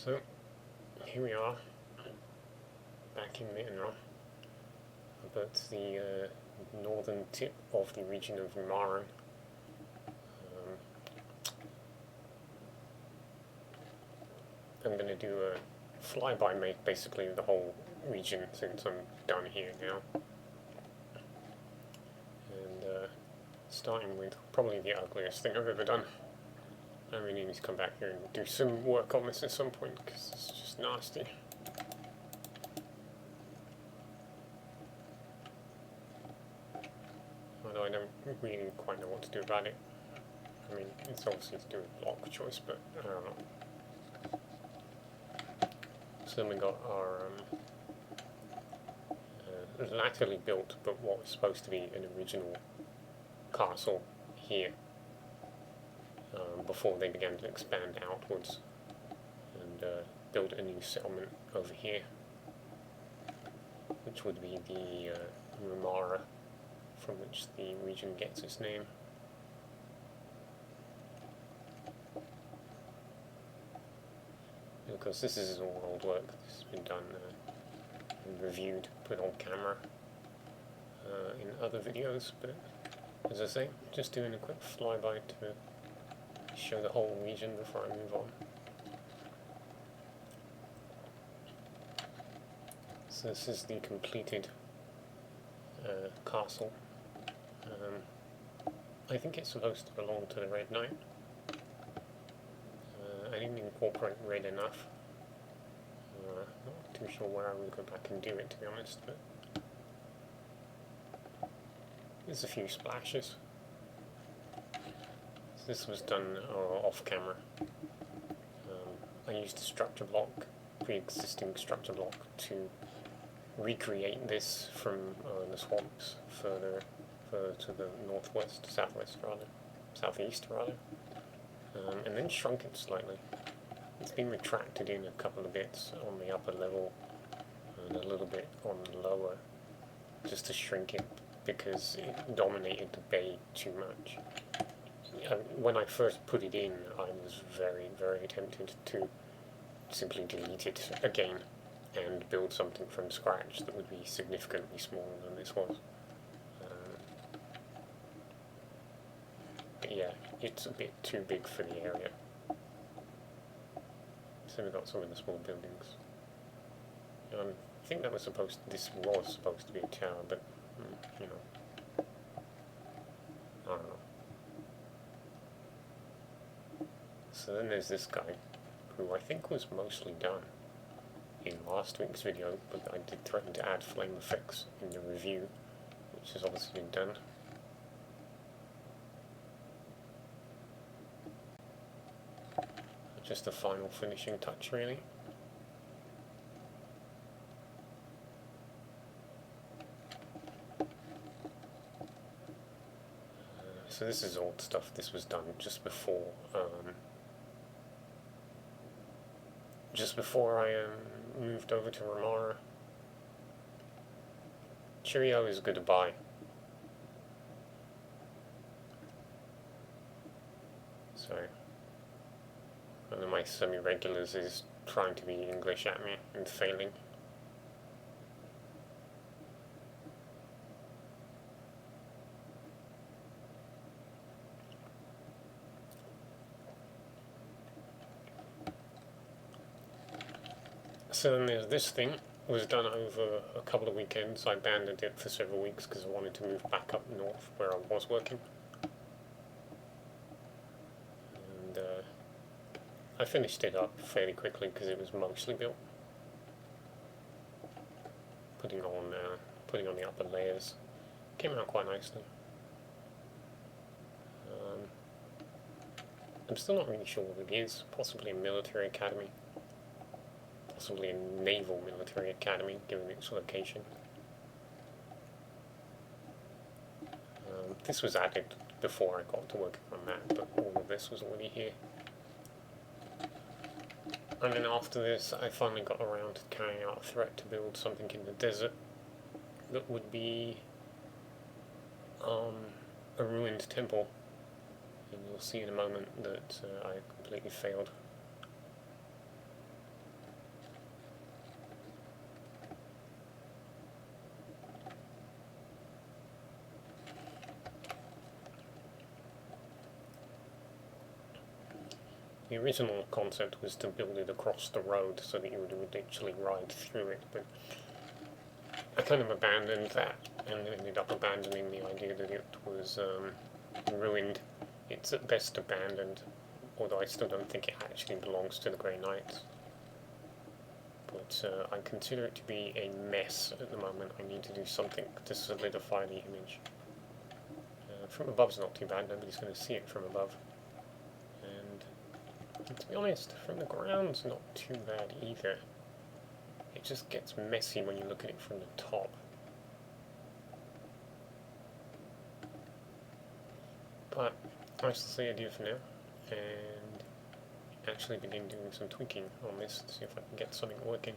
So, here we are, back in Myanmar, about the northern tip of the region of Rumarra. I'm going to do a flyby, basically the whole region, since I'm done here now. And starting with probably the ugliest thing I've ever done. I really need to come back here and do some work on this at some point, because it's just nasty. Although I don't really quite know what to do about it. I mean, it's obviously to do with block choice, but I don't know. So then we got our latterly built, but what was supposed to be an original castle here, before they began to expand outwards and build a new settlement over here, which would be the Rumarra, from which the region gets its name. Because this is all old work. This has been done and reviewed, put on camera in other videos, but as I say, just doing a quick flyby to show the whole region before I move on. So this is the completed castle. I think it's supposed to belong to the Red Knight. I didn't incorporate red enough. Not too sure where I would go back and do it, to be honest, but there's a few splashes. So this was done off camera. I used a structure block, pre-existing structure block, to recreate this from the swamps further to the northwest, southeast rather, and then shrunk it slightly. It's been retracted in a couple of bits on the upper level and a little bit on the lower, just to shrink it because it dominated the bay too much. When I first put it in, I was very, very tempted to simply delete it again and build something from scratch that would be significantly smaller than this was. But yeah, it's a bit too big for the area. So we've got some of the small buildings. I think this was supposed to be a tower, but you know, I don't know. So then there's this guy, who I think was mostly done in last week's video, but I did threaten to add flame effects in the review, which has obviously been done. Just a final finishing touch, really. So this is old stuff. This was done just before I moved over to Rumarra. Cheerio is goodbye. Sorry. One of my semi-regulars is trying to be English at me and failing. So then there's this thing. It was done over a couple of weekends. I abandoned it for several weeks because I wanted to move back up north where I was working. And I finished it up fairly quickly because it was mostly built. Putting on the upper layers. Came out quite nicely. I'm still not really sure what it is. Possibly a military academy. Possibly a naval military academy, given its location. This was added before I got to working on that, but all of this was already here. And then after this, I finally got around to carrying out a threat to build something in the desert that would be a ruined temple. And you'll see in a moment that I completely failed. The original concept was to build it across the road so that you would actually ride through it, but I kind of abandoned that and ended up abandoning the idea that it was ruined. It's at best abandoned, although I still don't think it actually belongs to the Grey Knights. But I consider it to be a mess at the moment. I need to do something to solidify the image. From above's not too bad, nobody's going to see it from above. And to be honest, from the ground's not too bad either. It just gets messy when you look at it from the top. But I shall say adieu for now, and actually begin doing some tweaking on this to see if I can get something working.